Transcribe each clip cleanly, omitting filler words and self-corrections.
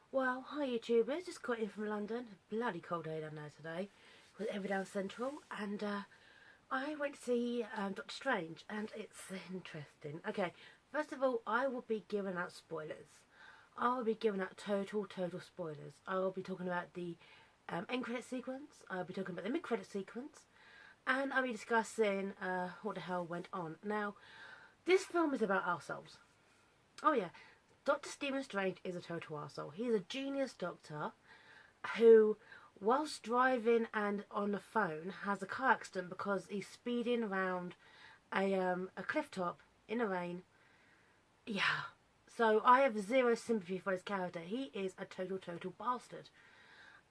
Well, hi YouTubers, just got in from London. Bloody cold day down there today, with every down central, and I went to see Doctor Strange, and it's interesting. Okay, first of all, I will be giving out spoilers. I will be giving out total spoilers. I will be talking about the end credit sequence. I'll be talking about the mid credit sequence, and I'll be discussing what the hell went on. Now, this film is about ourselves. Oh yeah, Dr. Stephen Strange is a total arsehole. He's a genius doctor who, whilst driving and on the phone, has a car accident because he's speeding around a cliff top in the rain. Yeah. So I have zero sympathy for his character. He is a total bastard.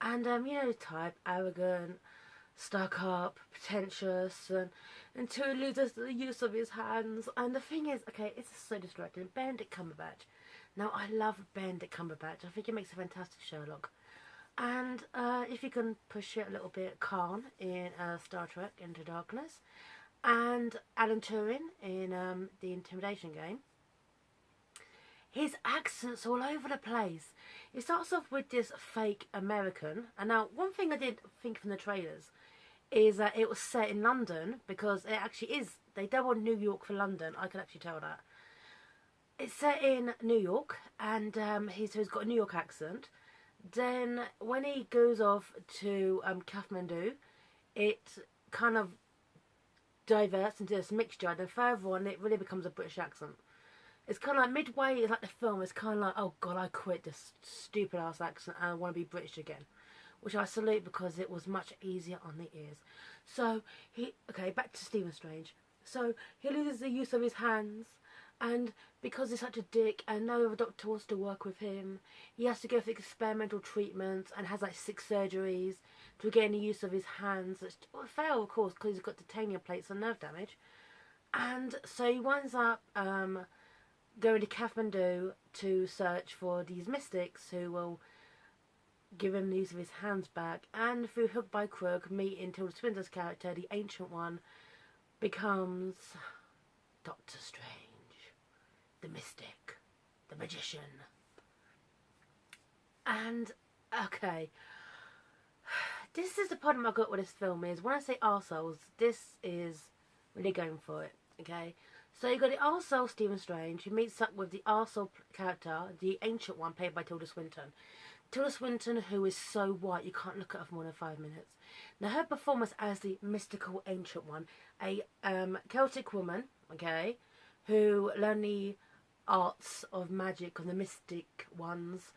And, type, arrogant, stuck up, pretentious, and until he loses the use of his hands. And the thing is, okay, it's so distracting. Benedict Cumberbatch. Now, I love Benedict Cumberbatch. I think he makes a fantastic Sherlock. And if you can push it a little bit, Khan in Star Trek Into Darkness, and Alan Turing in The Intimidation Game. His accent's all over the place. It starts off with this fake American. And now, one thing I did think from the trailers is that it was set in London, because it actually is. They doubled New York for London. I can actually tell that. It's set in New York, and he's got a New York accent. Then when he goes off to Kathmandu, it kind of diverts into this mixture. Then further on, it really becomes a British accent. It's kind of like midway, it's like the film, it's kind of like, oh god, I quit this stupid ass accent and I want to be British again. Which I salute, because it was much easier on the ears. So, back to Stephen Strange. So, he loses the use of his hands, and because he's such a dick and no other doctor wants to work with him, he has to go for experimental treatments and has like 6 surgeries to regain the use of his hands. Which fail, of course, because he's got titanium plates and nerve damage. And so he winds up going to Kathmandu to search for these mystics who will give him the use of his hands back. And through hook by crook, meeting Tilda Swinton's character, the Ancient One, becomes Doctor Strange, the mystic, the magician. And, okay, this is the problem I got with this film is, when I say arseholes, this is really going for it, okay? So you got the arsehole Stephen Strange, who meets up with the arsehole character, the Ancient One, played by Tilda Swinton. Tilda Swinton, who is so white you can't look at her for more than 5 minutes. Now, her performance as the mystical Ancient One, a Celtic woman, okay, who learned the arts of magic of the mystic ones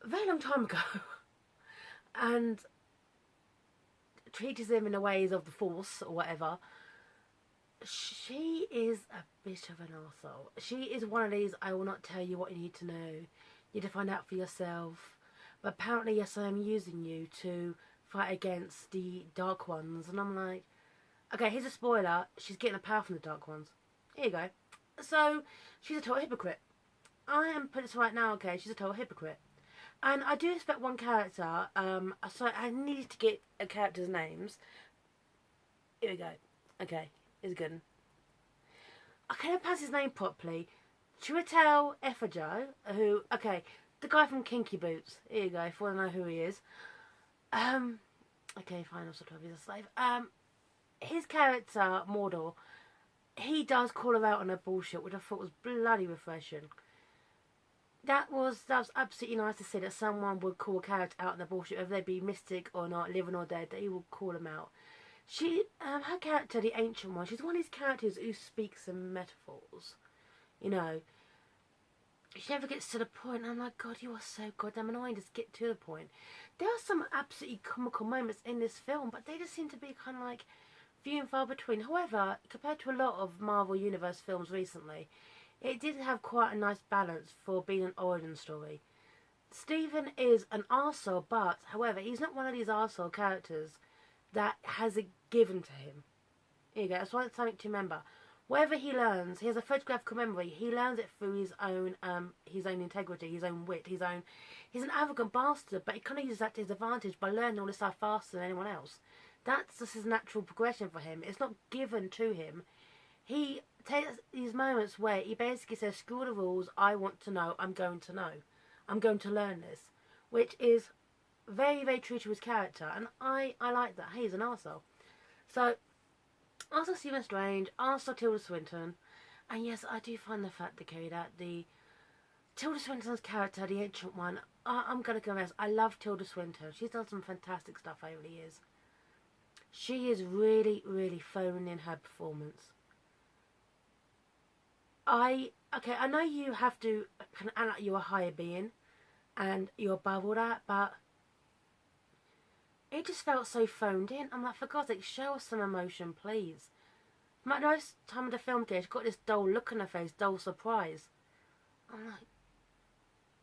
a very long time ago, and treats him in the ways of the Force or whatever. She is a bit of an arsehole. She is one of these, I will not tell you what you need to know. You need to find out for yourself. But apparently, yes, I am using you to fight against the Dark Ones. And I'm like, okay, here's a spoiler. She's getting the power from the Dark Ones. Here you go. So, she's a total hypocrite. I am putting this right now, okay, she's a total hypocrite. And I do expect one character, so I needed to get a character's names. Here we go. Okay. Is good. I can't pronounce his name properly. Chiwetel Ejiofor, who, okay, the guy from Kinky Boots. Here you go, if you want to know who he is. Okay, fine, I'll sort of he's a slave. His character, Mordor, he does call her out on her bullshit, which I thought was bloody refreshing. That was absolutely nice to see that someone would call a character out on their bullshit, whether they be mystic or not, living or dead, that he would call them out. Her character, the Ancient One, she's one of these characters who speaks in metaphors. You know, she never gets to the point. I'm like, God, you are so goddamn annoying. Just get to the point. There are some absolutely comical moments in this film, but they just seem to be kind of like few and far between. However, compared to a lot of Marvel Universe films recently, it did have quite a nice balance for being an origin story. Stephen is an arsehole, but, however, he's not one of these arsehole characters that has it given to him. Here you go, that's something to remember. Whatever he learns, he has a photographical memory. He learns it through his own integrity, his own wit, he's an arrogant bastard, but he kind of uses that to his advantage by learning all this stuff faster than anyone else. That's just his natural progression for him. It's not given to him. He takes these moments where he basically says, screw the rules, I want to know, I'm going to know. I'm going to learn this. which is very, very true to his character, and I like that. He's an arsehole. So, also Stephen Strange, also Tilda Swinton, and yes, I do find the fact, okay, that the Tilda Swinton's character, the ancient one, I'm gonna confess, I love Tilda Swinton. She's done some fantastic stuff over the years. She is really, really phoning in her performance. I know you have to kind of act like you're a higher being, and you're above all that, but it just felt so phoned in. I'm like, for God's sake, show us some emotion, please. Like, most time of the film, she's got this dull look on her face, dull surprise. I'm like,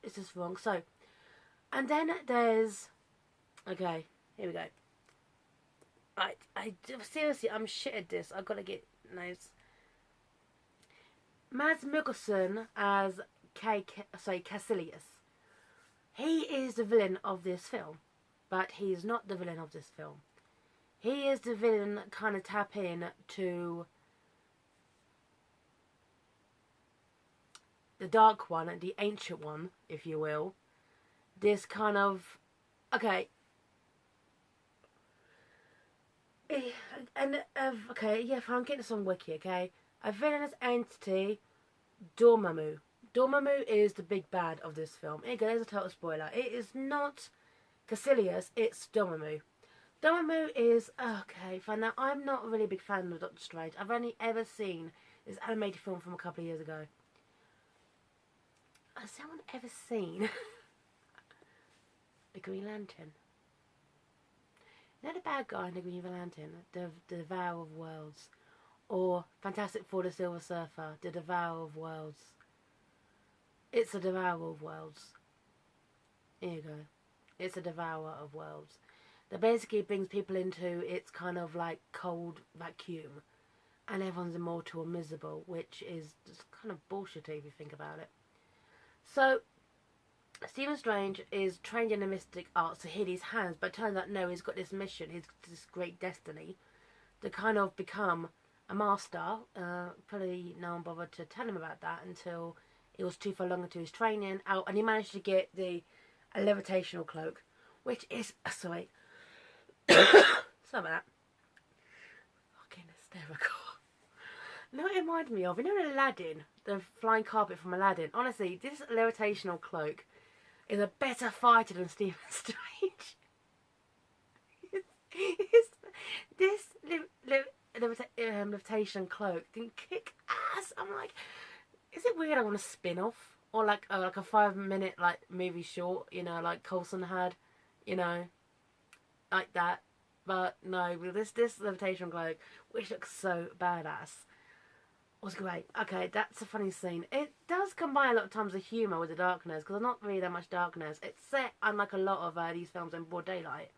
is this wrong? So, and then there's, okay, here we go. Seriously, I'm shit at this. I've got to get notes. Mads Mikkelsen as Caecilius. He is the villain of this film, but he's not the villain of this film. He is the villain that kind of tap in to the dark one, the ancient one, if you will. This kind of, okay. And, okay, yeah, if I'm getting some wiki, okay. A villainous entity, Dormammu. Dormammu is the big bad of this film. Here you go, there's a total spoiler. It is not Caecilius, it's Dormammu. Dormammu is, okay, fine. Now, I'm not a really big fan of Doctor Strange. I've only ever seen this animated film from a couple of years ago. Has anyone ever seen the Green Lantern? You know the bad guy in the Green Lantern? The Devourer of Worlds. Or Fantastic Four, the Silver Surfer, the Devourer of Worlds. It's a Devourer of Worlds. Here you go. It's a Devourer of Worlds. That basically brings people into its kind of like cold vacuum. And everyone's immortal and miserable, which is just kind of bullshit if you think about it. So, Stephen Strange is trained in the mystic arts to heal his hands, but it turns out no, he's got this mission, this great destiny, to kind of become a master. Probably no one bothered to tell him about that until it was too far along into his training out, and he managed to get a levitational cloak, which is sorry about that. Fucking hysterical. You know what it reminded me of? You know Aladdin, the flying carpet from Aladdin. Honestly, this levitational cloak is a better fighter than Stephen Strange. This levitation cloak can kick ass. I'm like, is it weird I want a spin-off? Or like a 5-minute like movie short, you know, like Coulson had, you know, like that. But no, this levitation cloak, which looks so badass, was great. Okay, that's a funny scene. It does combine a lot of times the humour with the darkness, because there's not really that much darkness. It's set, unlike a lot of these films, in broad daylight.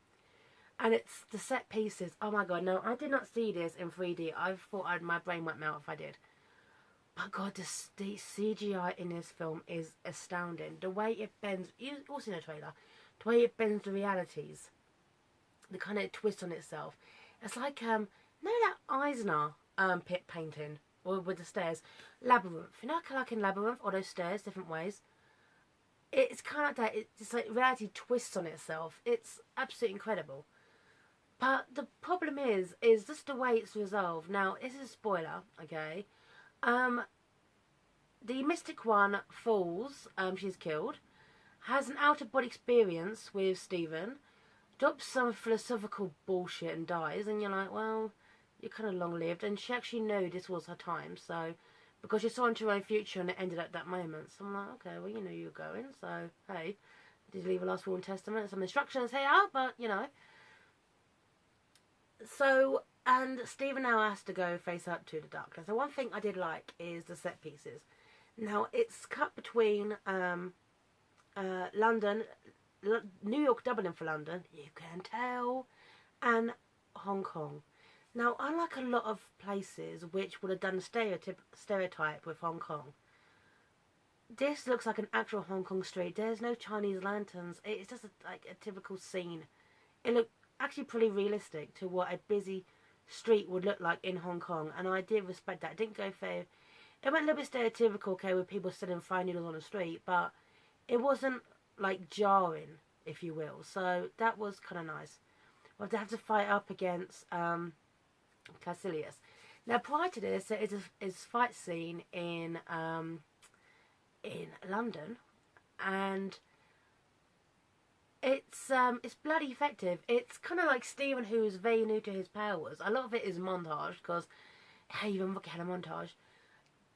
And it's the set pieces. Oh my god, no, I did not see this in 3D. I thought my brain might melt if I did. But god, the CGI in this film is astounding. The way it bends, you also in the trailer, the way it bends the realities. The kind of twist on itself. It's like, know that Eisner pit painting? Or with the stairs? Labyrinth. You know, like in Labyrinth, all those stairs, different ways. It's kind of like that. It's like reality twists on itself. It's absolutely incredible. But the problem is just the way it's resolved. Now, this is a spoiler, okay? The Mystic One falls, she's killed, has an out-of-body experience with Stephen, drops some philosophical bullshit and dies, and you're like, well, you're kind of long-lived, and she actually knew this was her time, so, because she saw into her own future and it ended at that moment. So I'm like, okay, well, you knew you were going, so, hey, did you leave a last will and testament? Some instructions here, but, you know. So, and Stephen now has to go face up to the darkness. So one thing I did like is the set pieces. Now, it's cut between London, New York, Dublin for London, you can tell, and Hong Kong. Now, unlike a lot of places which would have done a stereotype with Hong Kong, this looks like an actual Hong Kong street. There's no Chinese lanterns. It's just like a typical scene. It looked actually pretty realistic to what a busy street would look like in Hong Kong, and I did respect that. It didn't go for... It went a little bit stereotypical, okay, with people selling frying noodles on the street, but it wasn't, like, jarring, if you will. So that was kind of nice. Well, they had to fight up against Caecilius. Now, prior to this, there is a fight scene in London, and it's bloody effective. It's kind of like Stephen, who is very new to his powers. A lot of it is montage, because hey, even look at a montage,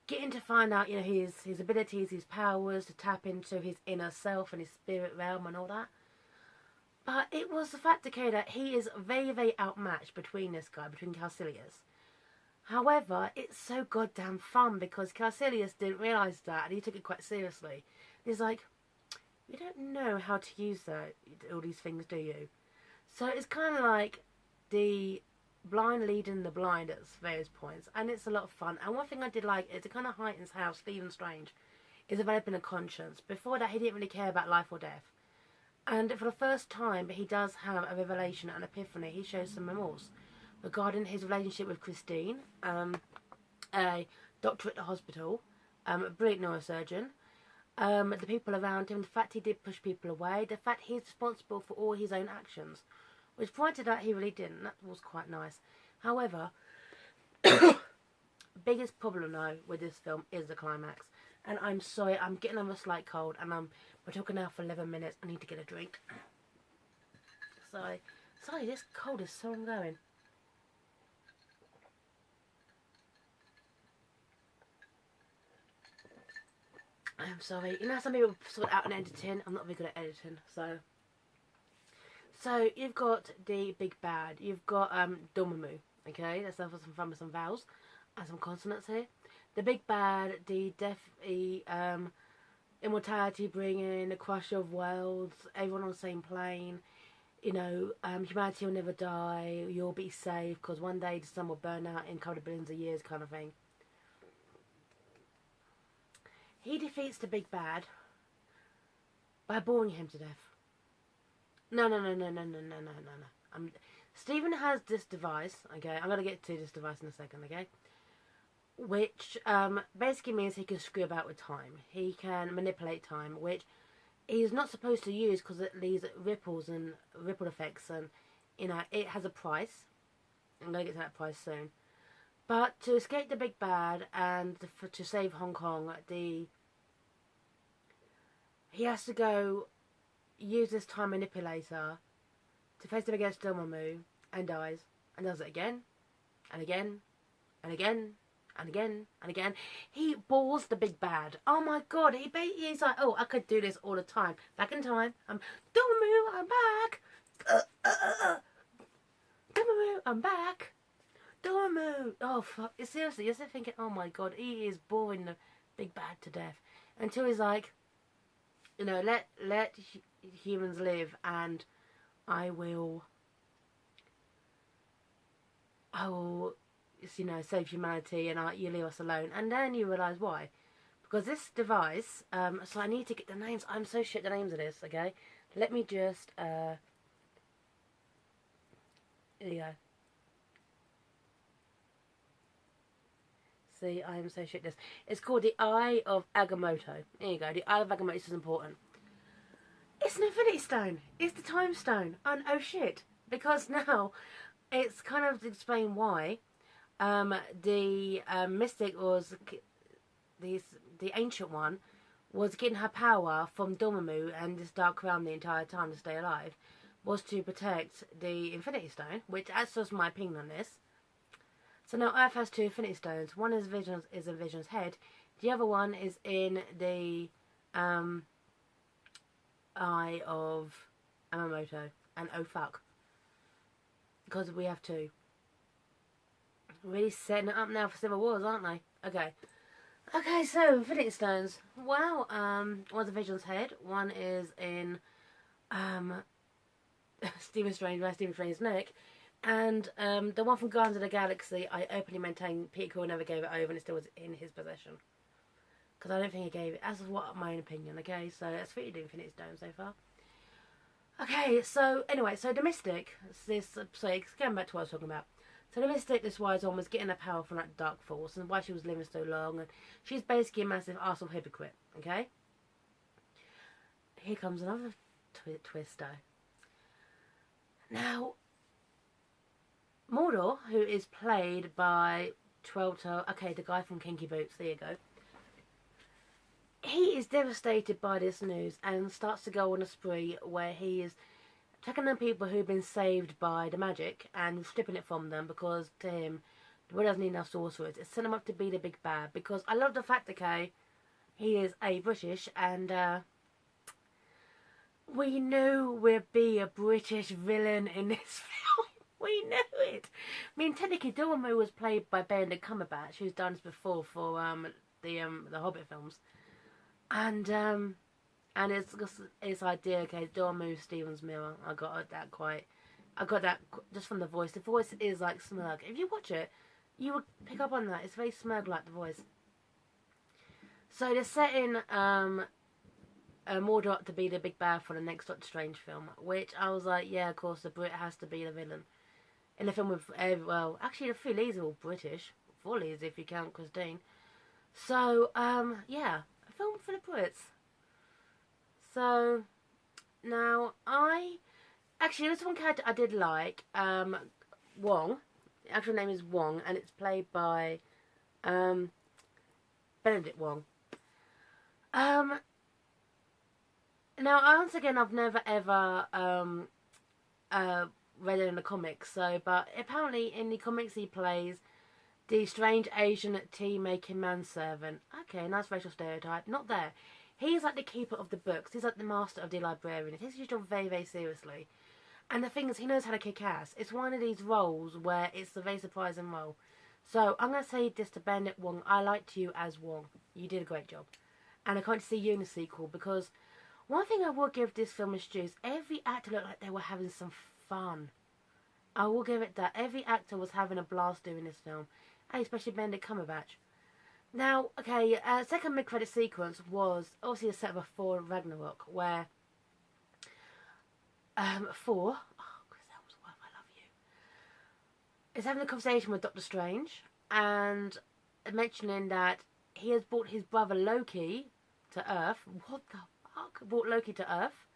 getting to find out, you know, his abilities, his powers, to tap into his inner self and his spirit realm and all that. But it was the fact, okay, that he is very, very outmatched between Caecilius. However, it's so goddamn fun because Caecilius didn't realise that, and he took it quite seriously. He's like, you don't know how to use all these things, do you? So it's kind of like the blind leading the blind at various points, and it's a lot of fun. And one thing I did like is it kind of heightens how Stephen Strange is developing a conscience. Before that, he didn't really care about life or death. And for the first time, he does have a revelation and epiphany. He shows some remorse regarding his relationship with Christine, a doctor at the hospital, a brilliant neurosurgeon, the people around him, the fact he did push people away, the fact he's responsible for all his own actions, which pointed out he really didn't. That was quite nice. However, biggest problem though with this film is the climax. And I'm sorry, I'm getting over a slight cold, and we're talking now for 11 minutes. I need to get a drink. Sorry, this cold is so ongoing. I'm sorry. You know, some people sort out an editing. I'm not very good at editing, so you've got the big bad. You've got Dormammu. Okay, let's have some fun with some vowels and some consonants here. The big bad, the death, the immortality bringing, the crush of worlds, everyone on the same plane. You know, humanity will never die. You'll be safe because one day the sun will burn out in a couple of billions of years, kind of thing. He defeats the big bad by boring him to death. No. Stephen has this device, okay? I'm going to get to this device in a second, okay? Which basically means he can screw about with time. He can manipulate time, which he's not supposed to use because it leaves ripples and ripple effects, and, you know, it has a price. I'm going to get to that price soon. But to escape the big bad and to save Hong Kong, he has to go use this time manipulator to face him against Dormammu, and dies, and does it again, and again, and again, and again, and again. He bores the big bad. Oh my god, he's like, oh, I could do this all the time. Back in time, Dormammu, I'm back. Dormammu, I'm back. Dormammu. Oh fuck, seriously, you're thinking, oh my god, he is boring the big bad to death. Until he's like, you know, let humans live, and I will, you know, save humanity, and you leave us alone. And then you realise why. Because this device, so I need to get the names. I'm so shit at the names of this, okay? Let me just, here you go. See, I am so shit at this. It's called the Eye of Agamotto. There you go. The Eye of Agamotto is important. It's an Infinity Stone. It's the Time Stone. And oh shit. Because now, it's kind of to explain why the mystic was, the ancient one, was getting her power from Dormammu and this dark realm the entire time to stay alive, was to protect the Infinity Stone, which that's just my opinion on this. So now Earth has two Infinity Stones. One is in Vision's head. The other one is in the Eye of Agamotto. And oh fuck. Because we have two. Really setting it up now for Civil Wars, aren't they? Okay. Okay, so Infinity Stones. Well, one's in Vision's head. One is in Stephen Strange, where Stephen Strange's neck. And the one from Guardians of the Galaxy, I openly maintain Peter Quill never gave it over, and it still was in his possession. Because I don't think he gave it. That's what my opinion, okay? So that's what you do Infinity Stones so far. Okay, so anyway, so the Mystic, going back to what I was talking about. So the Mystic, this wise one, was getting her power from that dark force, and why she was living so long, and she's basically a massive arsehole hypocrite, okay? Here comes another twist though. Now, Mordor, who is played by the guy from Kinky Boots, there you go. He is devastated by this news and starts to go on a spree where he is taking on people who've been saved by the magic and stripping it from them, because to him, the world doesn't need enough sorcerers. It's sent him up to be the big bad, because I love the fact, okay, he is a British, and we knew we'd be a British villain in this film. We knew it. I mean, technically, Dormo was played by Benedict Cumberbatch, who's done this before for the Hobbit films, and it's just this idea. Okay, Dormo, Stephen's mirror. I got that just from the voice. The voice is like Smurg. If you watch it, you would pick up on that. It's very Smurg like, the voice. So they're setting Mordor up to be the big bad for the next Doctor Strange film, which I was like, yeah, of course, the Brit has to be the villain. In the film with, well, actually the 3 leads are all British. 4 leads if you count Christine. So, yeah, a film for the Brits. So, now, actually, there's one character I did like, Wong. The actual name is Wong, and it's played by, Benedict Wong. Now, once again, I've never ever, read it in the comics, but apparently in the comics he plays the strange Asian tea-making manservant. Okay, nice racial stereotype. Not there. He's like the keeper of the books. He's like the master of the librarian. He takes his job very, very seriously. And the thing is, he knows how to kick ass. It's one of these roles where it's a very surprising role. So, I'm going to say this to Benedict Wong. I liked you as Wong. You did a great job. And I can't see you in the sequel, because one thing I will give this film is due, every actor looked like they were having some fun. I will give it that. Every actor was having a blast doing this film. And especially Benedict Cumberbatch. Now, okay, second mid-credit sequence was obviously a set of a Thor Ragnarok, where Thor, Chris Hemsworth, I love you, is having a conversation with Doctor Strange and mentioning that he has brought his brother Loki to Earth. What the fuck? Brought Loki to Earth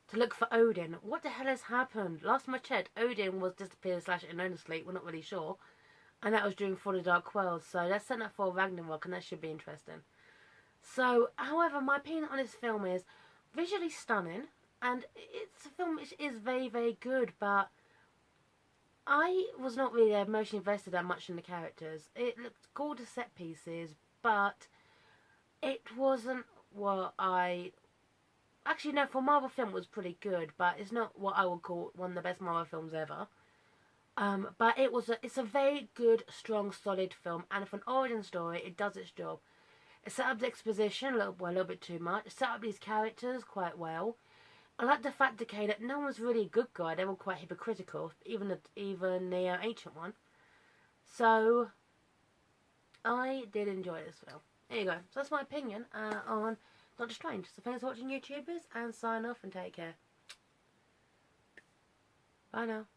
to look for Odin. What the hell has happened? Last time I checked, Odin was disappeared / in own sleep. We're not really sure. And that was during For the Dark World. So that's set up for Ragnarok, and that should be interesting. So, however, my opinion on this film is visually stunning. And it's a film which is very, very good. But I was not really emotionally invested that much in the characters. It looked gorgeous set pieces, but it wasn't what I... Actually, no, for Marvel film it was pretty good, but it's not what I would call one of the best Marvel films ever. But it's a very good, strong, solid film, and for an origin story, it does its job. It set up the exposition a little bit too much. It set up these characters quite well. I like the fact, okay, that no one's really a good guy. They're all quite hypocritical, even the ancient one. So, I did enjoy this film. There you go. So that's my opinion on Doctor Strange. So thanks for watching, YouTubers, and sign off and take care. Bye now.